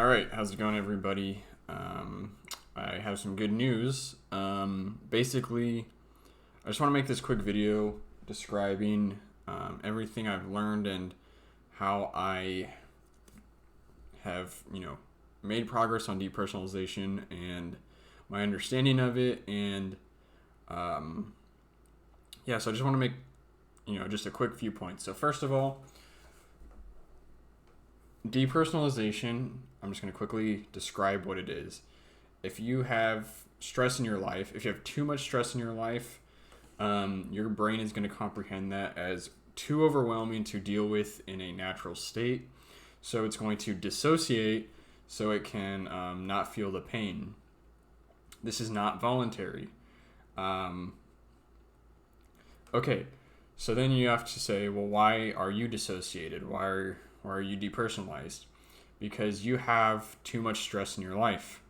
All right, how's it going, everybody? I have some good news. Basically, I just want to make this quick video describing everything I've learned and how I have, made progress on depersonalization and my understanding of it. And so I just want to make, just a quick few points. So first of all, depersonalization, I'm just going to quickly describe what it is. If you have stress in your life, if you have too much stress in your life, your brain is going to comprehend that as too overwhelming to deal with in a natural state. So it's going to dissociate so it can not feel the pain. This is not voluntary. Okay, so then you have to say, well, why are you dissociated? Why are you depersonalized? Because you have too much stress in your life.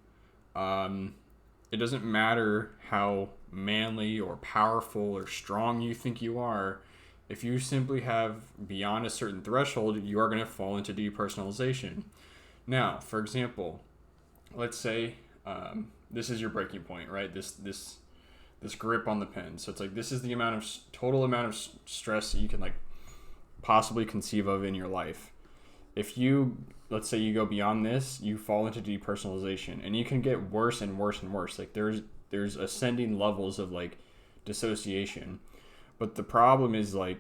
It doesn't matter how manly or powerful or strong you think you are. If you simply have beyond a certain threshold, you are going to fall into depersonalization. Now, for example, let's say this is your breaking point, right? This grip on the pen. So it's like this is the total amount of stress that you can possibly conceive of in your life. If let's say you go beyond this, you fall into depersonalization, and you can get worse and worse and worse. There's ascending levels of dissociation. But the problem is the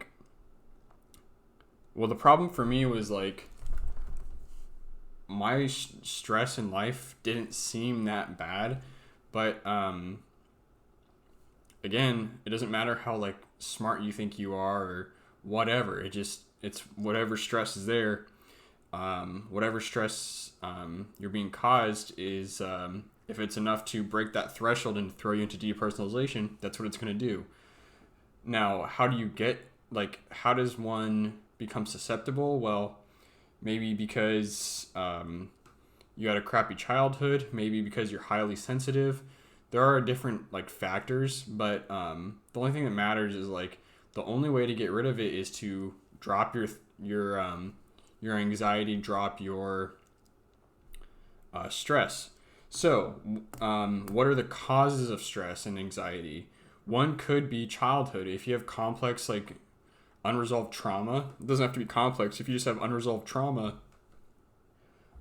problem for me was my stress in life didn't seem that bad, but again, it doesn't matter how smart you think you are or whatever. It's whatever stress is there. Whatever stress you're being caused is, if it's enough to break that threshold and throw you into depersonalization, that's what it's going to do. Now, how do you how does one become susceptible? Well, maybe because you had a crappy childhood, maybe because you're highly sensitive. There are different factors, but the only thing that matters is the only way to get rid of it is to drop your anxiety, drop your stress. So, what are the causes of stress and anxiety? One could be childhood. If you have complex, unresolved trauma, it doesn't have to be complex. If you just have unresolved trauma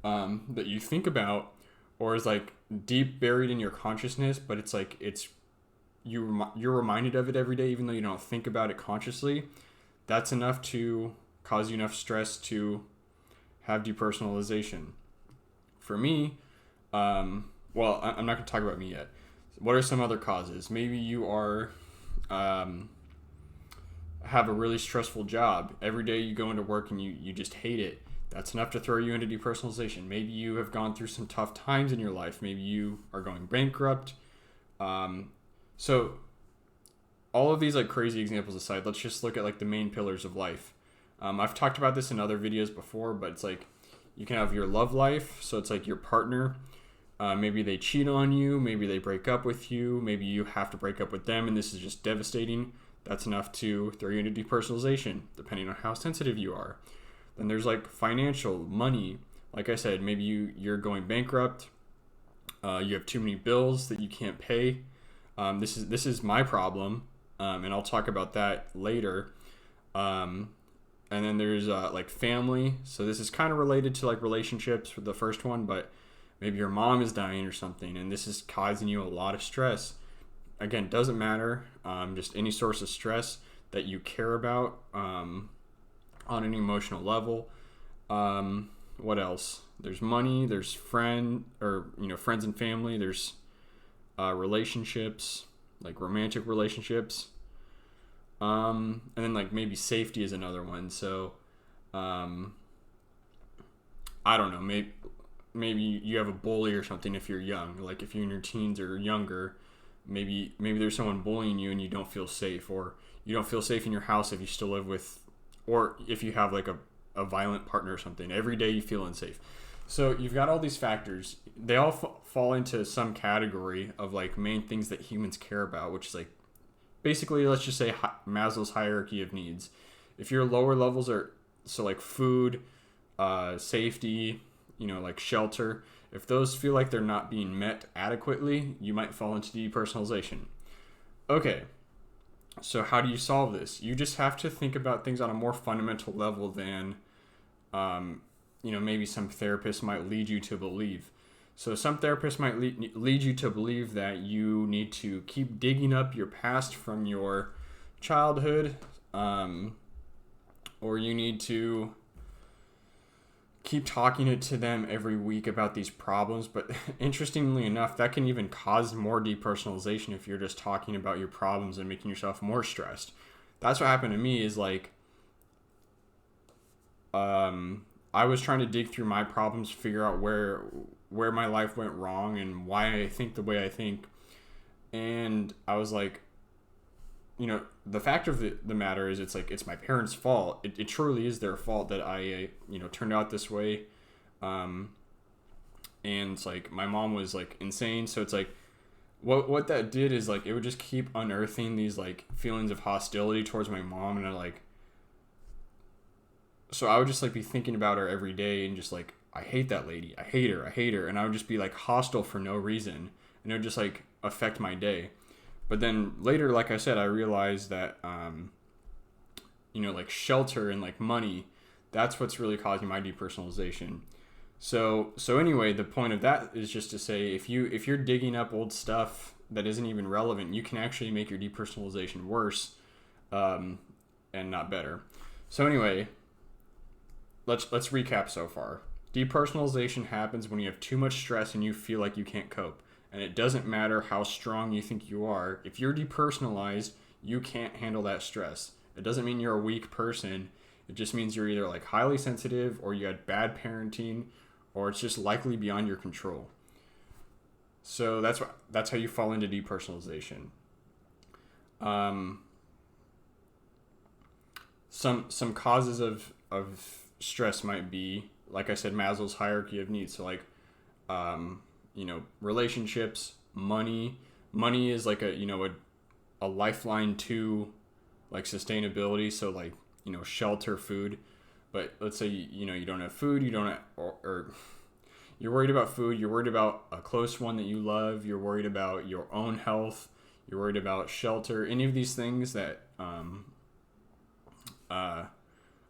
that you think about, or is deep buried in your consciousness, but you're reminded of it every day, even though you don't think about it consciously, that's enough to cause you enough stress to have depersonalization. For me, I'm not going to talk about me yet. What are some other causes? Maybe you are have a really stressful job. Every day you go into work and you just hate it. That's enough to throw you into depersonalization. Maybe you have gone through some tough times in your life. Maybe you are going bankrupt. So all of these crazy examples aside, let's just look at the main pillars of life. I've talked about this in other videos before, but it's you can have your love life. So it's your partner. Maybe they cheat on you. Maybe they break up with you. Maybe you have to break up with them, and this is just devastating. That's enough to throw you into depersonalization, depending on how sensitive you are. Then there's financial, money. Like I said, maybe you're going bankrupt. You have too many bills that you can't pay. This is my problem, and I'll talk about that later. And then there's family. So this is kind of related to relationships for the first one, but maybe your mom is dying or something, and this is causing you a lot of stress. Again, doesn't matter. Just any source of stress that you care about on an emotional level. What else? There's money. There's friends and family. There's relationships, romantic relationships. And then maybe safety is another one. So, I don't know. Maybe you have a bully or something if you're young. If you're in your teens or younger, maybe there's someone bullying you and you don't feel safe, or you don't feel safe in your house if you still live with, or if you have a violent partner or something. Every day you feel unsafe. So you've got all these factors. They all fall into some category of main things that humans care about, which is basically, let's just say Maslow's hierarchy of needs. If your lower levels are food, safety, like shelter, if those feel like they're not being met adequately, you might fall into depersonalization. Okay, so how do you solve this? You just have to think about things on a more fundamental level than, maybe some therapists might lead you to believe. So some therapists might lead you to believe that you need to keep digging up your past from your childhood, or you need to keep talking it to them every week about these problems. But interestingly enough, that can even cause more depersonalization if you're just talking about your problems and making yourself more stressed. That's what happened to me is like, I was trying to dig through my problems, figure out where my life went wrong and why I think the way I think. And I was like, the fact of the matter is it's my parents' fault. It truly is their fault that I, turned out this way. And it's like my mom was like insane. So it's like what that did is like it would just keep unearthing these like feelings of hostility towards my mom. And so I would just like be thinking about her every day and just like, I hate that lady. I hate her. And I would just be like hostile for no reason. And it would just like affect my day. But then later, like I said, I realized that, like shelter and like money, that's what's really causing my depersonalization. So anyway, the point of that is just to say, if you're digging up old stuff that isn't even relevant, you can actually make your depersonalization worse, and not better. So anyway, let's recap so far. Depersonalization happens when you have too much stress and you feel like you can't cope. And it doesn't matter how strong you think you are. If you're depersonalized, you can't handle that stress. It doesn't mean you're a weak person. It just means you're either like highly sensitive, or you had bad parenting, or it's just likely beyond your control. So that's how you fall into depersonalization. Some causes of stress might be, like I said, Maslow's hierarchy of needs. So like, relationships, money is like a lifeline to like sustainability. So like, shelter, food. But let's say, you don't have food, you don't have, or you're worried about food, you're worried about a close one that you love, you're worried about your own health, you're worried about shelter, any of these things that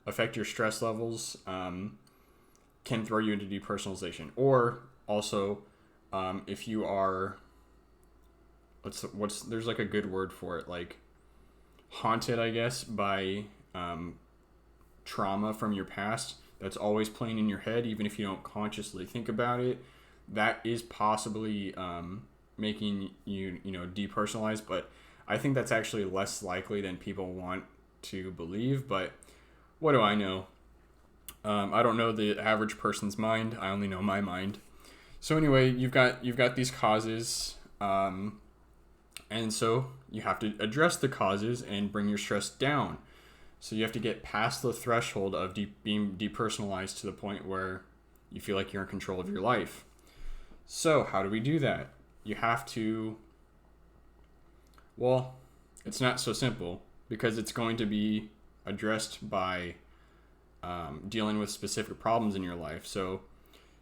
affect your stress levels can throw you into depersonalization. Or also, if you are, there's like a good word for it, like haunted, I guess, by trauma from your past that's always playing in your head, even if you don't consciously think about it, that is possibly making you, depersonalized. But I think that's actually less likely than people want to believe. But what do I know? I don't know the average person's mind. I only know my mind. So anyway, you've got these causes, and so you have to address the causes and bring your stress down. So you have to get past the threshold of being depersonalized to the point where you feel like you're in control of your life. So how do we do that? You have to, well, it's not so simple, because it's going to be addressed by dealing with specific problems in your life. So,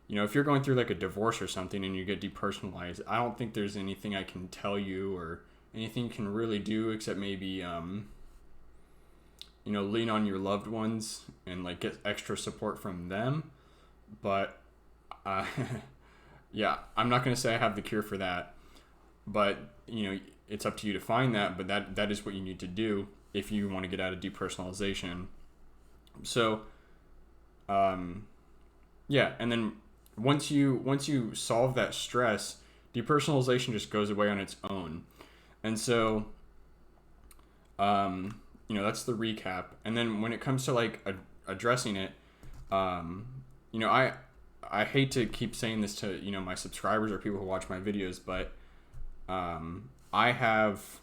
if you're going through like a divorce or something and you get depersonalized, I don't think there's anything I can tell you or anything you can really do except maybe, lean on your loved ones and like get extra support from them. But, yeah, I'm not going to say I have the cure for that, but, it's up to you to find that, but that is what you need to do if you want to get out of depersonalization. So, yeah, and then once you solve that stress, depersonalization just goes away on its own. And so, that's the recap. And then when it comes to like addressing it, I hate to keep saying this to, my subscribers or people who watch my videos, but, I have,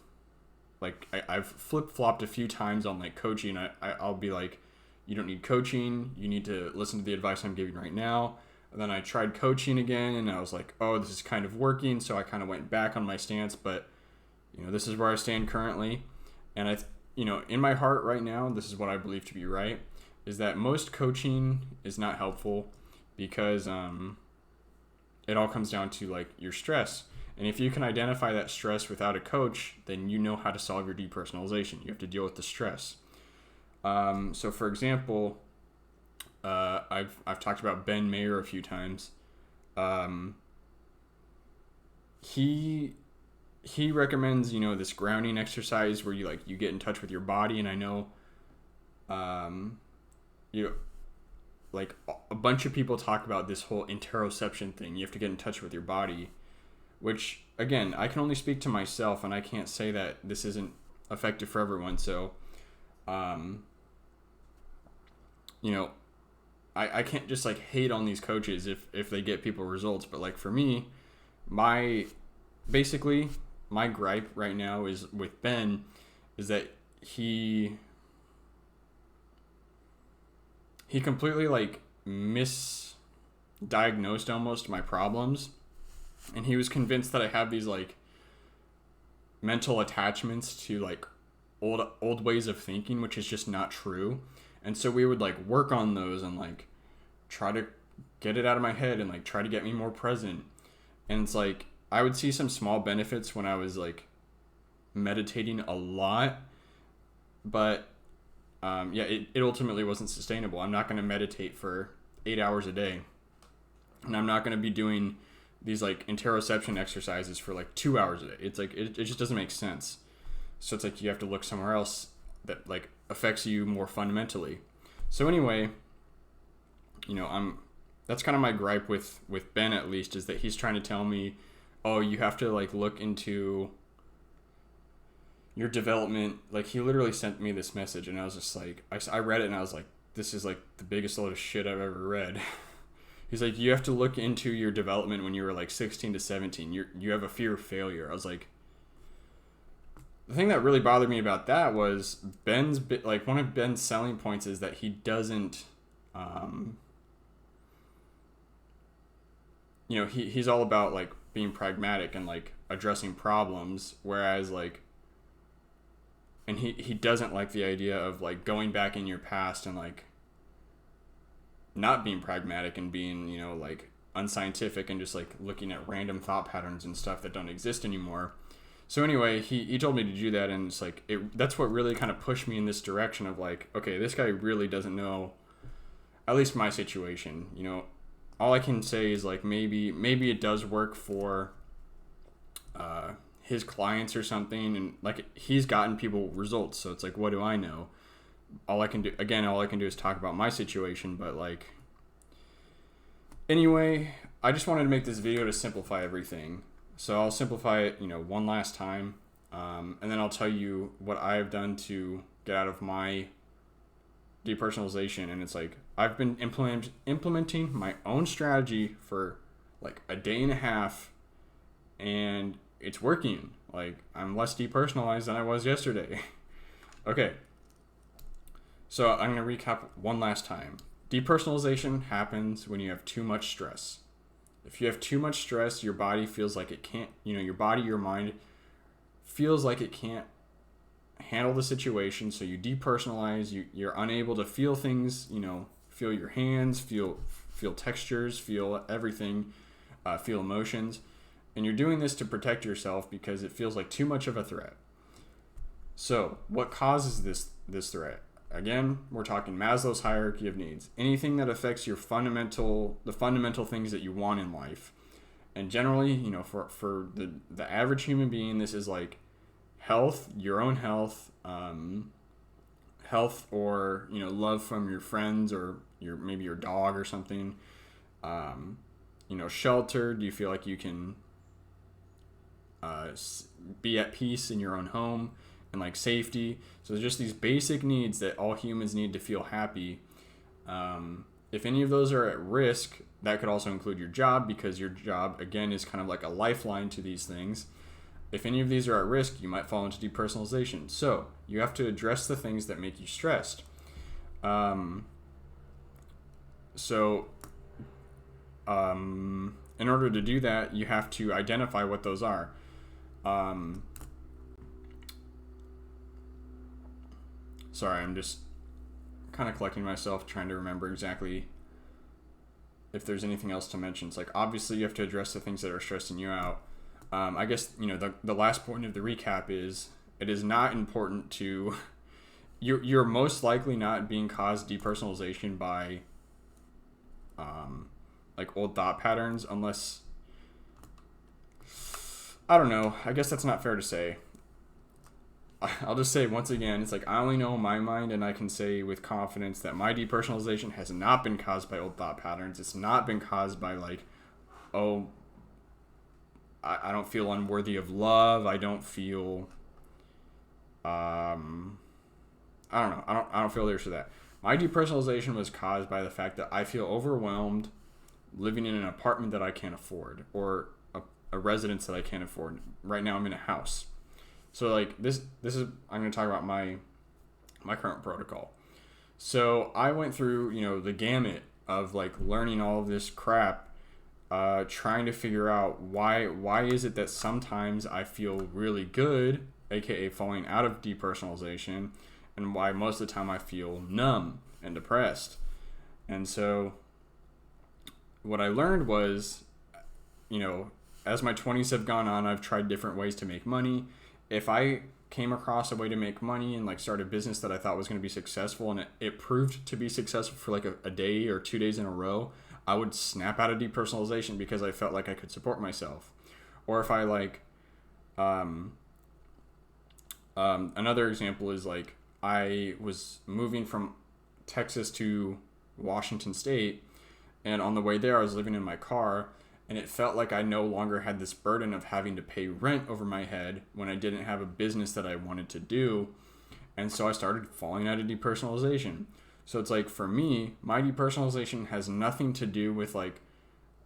like, I've flip-flopped a few times on like coaching. I'll be like, you don't need coaching. You need to listen to the advice I'm giving right now. And then I tried coaching again, and I was like, oh, this is kind of working. So I kind of went back on my stance, but, this is where I stand currently. And in my heart right now, this is what I believe to be right, is that most coaching is not helpful. because it all comes down to like your stress. And if you can identify that stress without a coach, then you know how to solve your depersonalization. You have to deal with the stress. So for example, I've talked about Ben Mayer a few times. He recommends, this grounding exercise where you get in touch with your body. And I know, like a bunch of people talk about this whole interoception thing. You have to get in touch with your body, which again, I can only speak to myself, and I can't say that this isn't effective for everyone. So, I can't just like hate on these coaches if they get people results. But like for me, my gripe right now is with Ben is that he completely like misdiagnosed almost my problems, and he was convinced that I have these like mental attachments to like old ways of thinking, which is just not true. And so we would like work on those and like try to get it out of my head and like try to get me more present. And it's like I would see some small benefits when I was like meditating a lot, but it ultimately wasn't sustainable. I'm not going to meditate for 8 hours a day, and I'm not going to be doing these like interoception exercises for like 2 hours a day. It's like it just doesn't make sense. So it's like you have to look somewhere else that like affects you more fundamentally. So anyway, that's kind of my gripe with Ben, at least, is that he's trying to tell me, oh, you have to like look into your development. Like he literally sent me this message, and I was just like, I read it and I was like, this is like the biggest load of shit I've ever read. He's like, you have to look into your development when you were like 16 to 17. You have a fear of failure. I was like, the thing that really bothered me about that was one of Ben's selling points is that he doesn't, he's all about like being pragmatic and like addressing problems, whereas like, and he doesn't like the idea of like going back in your past and like not being pragmatic and being, like unscientific and just like looking at random thought patterns and stuff that don't exist anymore. So anyway, he told me to do that, and it's like that's what really kind of pushed me in this direction of like, okay, this guy really doesn't know at least my situation. All I can say is like maybe it does work for his clients or something, and like he's gotten people results, so it's like, what do I know? All I can do is talk about my situation. But like, anyway, I just wanted to make this video to simplify everything, so I'll simplify it one last time, and then I'll tell you what I've done to get out of my depersonalization. And it's like I've been implementing my own strategy for like a day and a half, and it's working. Like I'm less depersonalized than I was yesterday. Okay, so I'm going to recap one last time. Depersonalization happens when you have too much stress. If you have too much stress, your body feels like it can't, your mind feels like it can't handle the situation, so you depersonalize. You're unable to feel things, feel your hands, feel textures, feel everything, feel emotions. And you're doing this to protect yourself because it feels like too much of a threat. So what causes this threat? Again, we're talking Maslow's hierarchy of needs. Anything that affects the fundamental things that you want in life. And generally, for the average human being, this is like health, your own health, health, or love from your friends or maybe your dog or something. Shelter. Do you feel like you can be at peace in your own home? And like safety. So there's just these basic needs that all humans need to feel happy. If any of those are at risk, that could also include your job, because your job, again, is kind of like a lifeline to these things. If any of these are at risk, you might fall into depersonalization. So you have to address the things that make you stressed. In order to do that, you have to identify what those are. Sorry, I'm just kind of collecting myself, trying to remember exactly if there's anything else to mention. It's like, obviously you have to address the things that are stressing you out. I guess, the last point of the recap is, it is not important to, you're most likely not being caused depersonalization by like old thought patterns, unless, I don't know, I guess that's not fair to say. I'll just say once again, it's like, I only know my mind, and I can say with confidence that my depersonalization has not been caused by old thought patterns. It's not been caused by like, oh, I don't feel unworthy of love. I don't feel, I don't know. I don't feel there's to that. My depersonalization was caused by the fact that I feel overwhelmed living in an apartment that I can't afford, or a residence that I can't afford. Right now I'm in a house. So like this is, I'm going to talk about my current protocol. So I went through, the gamut of like learning all of this crap, trying to figure out why is it that sometimes I feel really good, aka falling out of depersonalization, and why most of the time I feel numb and depressed. And so what I learned was, as my 20s have gone on, I've tried different ways to make money. If I came across a way to make money and like start a business that I thought was going to be successful, and it proved to be successful for like a day or 2 days in a row, I would snap out of depersonalization because I felt like I could support myself. Or if I like, another example is like, I was moving from Texas to Washington State, and on the way there I was living in my car, and it felt like I no longer had this burden of having to pay rent over my head when I didn't have a business that I wanted to do. And so I started falling out of depersonalization. So it's like, for me, my depersonalization has nothing to do with like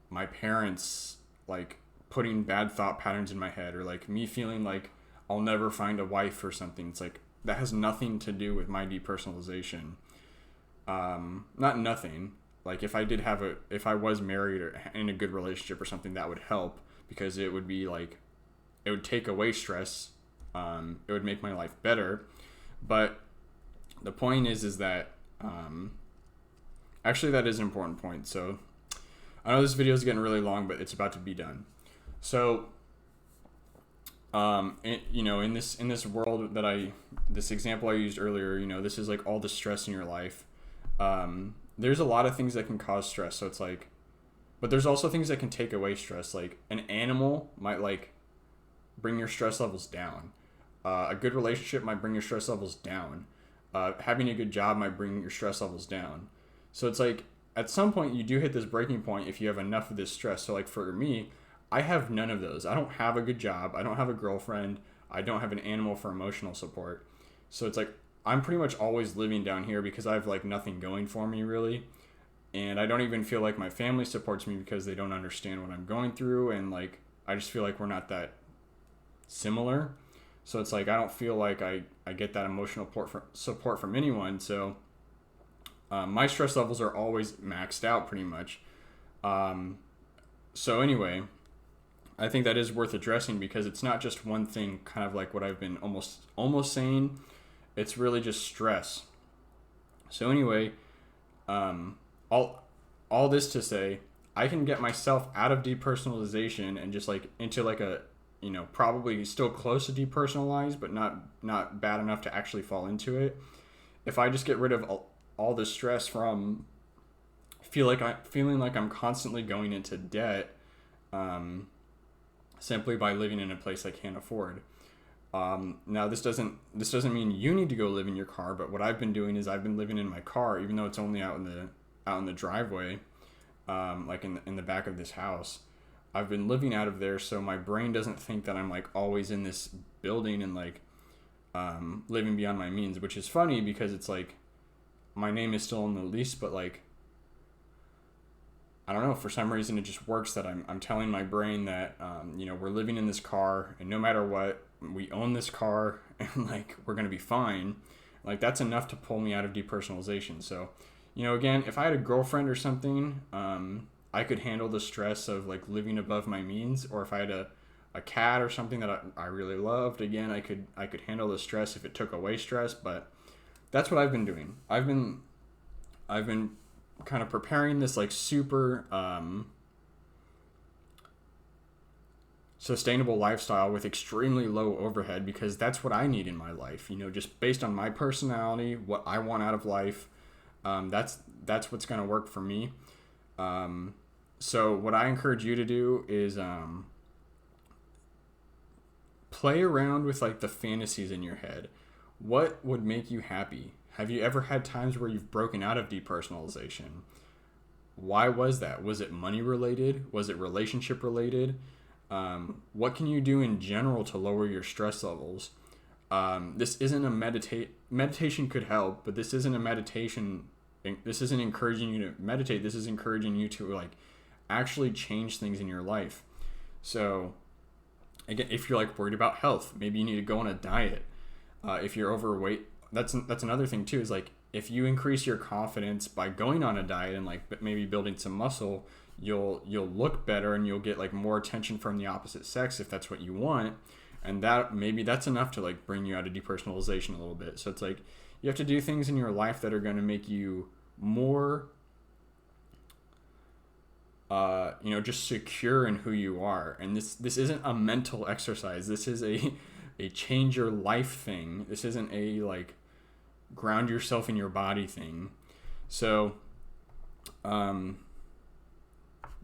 my parents like putting bad thought patterns in my head, or like me feeling like I'll never find a wife or something. It's like, that has nothing to do with my depersonalization. Not nothing. Like if I was married or in a good relationship or something, that would help, because it would be like, it would take away stress. It would make my life better. But the point is that, actually that is an important point. So I know this video is getting really long, but it's about to be done. So, in this world this example I used earlier, this is like all the stress in your life. There's a lot of things that can cause stress. So it's like, but there's also things that can take away stress. Like an animal might like bring your stress levels down. A good relationship might bring your stress levels down. Having a good job might bring your stress levels down. So it's like, at some point you do hit this breaking point if you have enough of this stress. So like for me, I have none of those. I don't have a good job. I don't have a girlfriend. I don't have an animal for emotional support. So it's like, I'm pretty much always living down here because I have like nothing going for me really. And I don't even feel like my family supports me because they don't understand what I'm going through. And like, I just feel like we're not that similar. So it's like, I don't feel like I get that emotional support from anyone. So my stress levels are always maxed out pretty much. So anyway, I think that is worth addressing, because it's not just one thing, kind of like what I've been almost saying. It's really just stress. So anyway, all this to say, I can get myself out of depersonalization and just like into like a, probably still close to depersonalized, but not bad enough to actually fall into it. If I just get rid of all the stress from feeling like I'm constantly going into debt, simply by living in a place I can't afford. Now this doesn't mean you need to go live in your car, but what I've been doing is I've been living in my car, even though it's only out in the driveway, like in the back of this house. I've been living out of there, so my brain doesn't think that I'm like always in this building and like living beyond my means, which is funny because it's like my name is still on the lease, but like, I don't know, for some reason it just works that I'm telling my brain that, we're living in this car, and no matter what, we own this car, and like, we're going to be fine. Like, that's enough to pull me out of depersonalization. So, again, if I had a girlfriend or something, I could handle the stress of like living above my means. Or if I had a cat or something that I really loved, again, I could handle the stress if it took away stress. But that's what I've been doing. I've been kind of preparing this like super sustainable lifestyle with extremely low overhead, because that's what I need in my life. You know, just based on my personality, what I want out of life, that's what's going to work for me. So what I encourage you to do is play around with like the fantasies in your head. What would make you happy? Have you ever had times where you've broken out of depersonalization? Why was that? Was it money related? Was it relationship related? What can you do in general to lower your stress levels? This isn't a meditation could help, but this isn't a meditation. This isn't encouraging you to meditate. This is encouraging you to like actually change things in your life. So again, if you're like worried about health, maybe you need to go on a diet. If you're overweight, that's another thing too, is like if you increase your confidence by going on a diet and like maybe building some muscle, you'll look better and you'll get like more attention from the opposite sex if that's what you want. And that maybe that's enough to like bring you out of depersonalization a little bit. So it's like you have to do things in your life that are going to make you more just secure in who you are. And this isn't a mental exercise. This is a change your life thing. This isn't a like ground yourself in your body thing. So the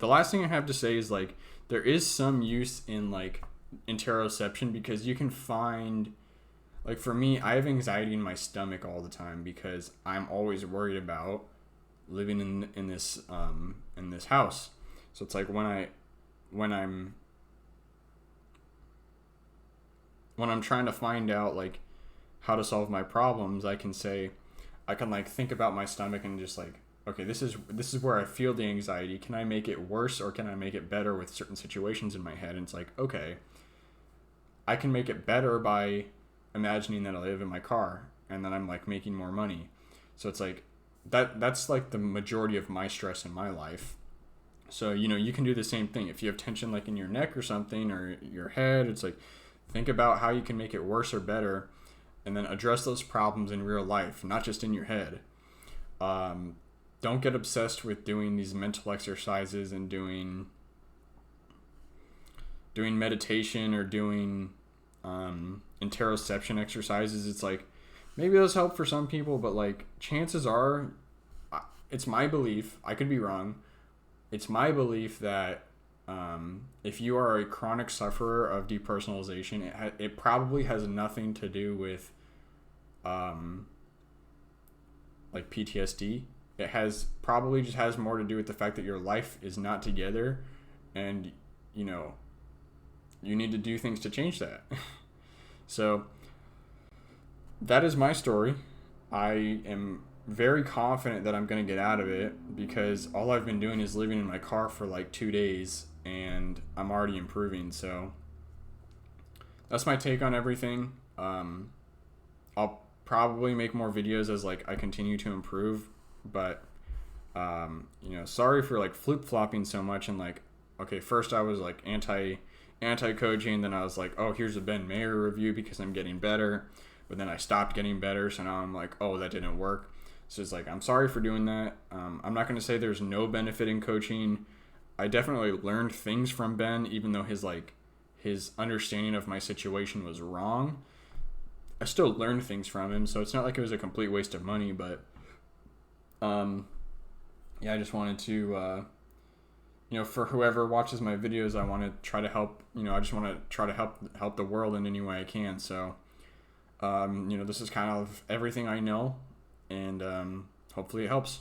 last thing I have to say is like there is some use in like interoception, because you can find, like for me, I have anxiety in my stomach all the time because I'm always worried about living in this house. So it's like when I'm trying to find out like how to solve my problems, I can like think about my stomach and just like, okay, this is where I feel the anxiety. Can I make it worse or can I make it better with certain situations in my head? And it's like, okay, I can make it better by imagining that I live in my car and that I'm like making more money. So it's like that's like the majority of my stress in my life. So, you know, you can do the same thing. If you have tension like in your neck or something or your head, it's like think about how you can make it worse or better and then address those problems in real life, not just in your head. Don't get obsessed with doing these mental exercises and doing meditation or doing interoception exercises. It's like maybe those help for some people, but like chances are, it's my belief, I could be wrong, it's my belief that if you are a chronic sufferer of depersonalization, it probably has nothing to do with like PTSD. It probably just has more to do with the fact that your life is not together and, you know, you need to do things to change that. So that is my story. I am very confident that I'm going to get out of it because all I've been doing is living in my car for like 2 days and I'm already improving. So that's my take on everything. I'll probably make more videos as like I continue to improve, but sorry for like flip-flopping so much and like, okay, first I was like anti-coaching, then I was like, oh, here's a Ben Mayer review because I'm getting better, but then I stopped getting better, so now I'm like, oh, that didn't work. So it's like, I'm sorry for doing that. I'm not going to say there's no benefit in coaching. I definitely learned things from Ben, even though his understanding of my situation was wrong. I still learned things from him, so it's not like it was a complete waste of money, but I just wanted to for whoever watches my videos, I want to try to help, I just want to try to help the world in any way I can. So this is kind of everything I know, and hopefully it helps.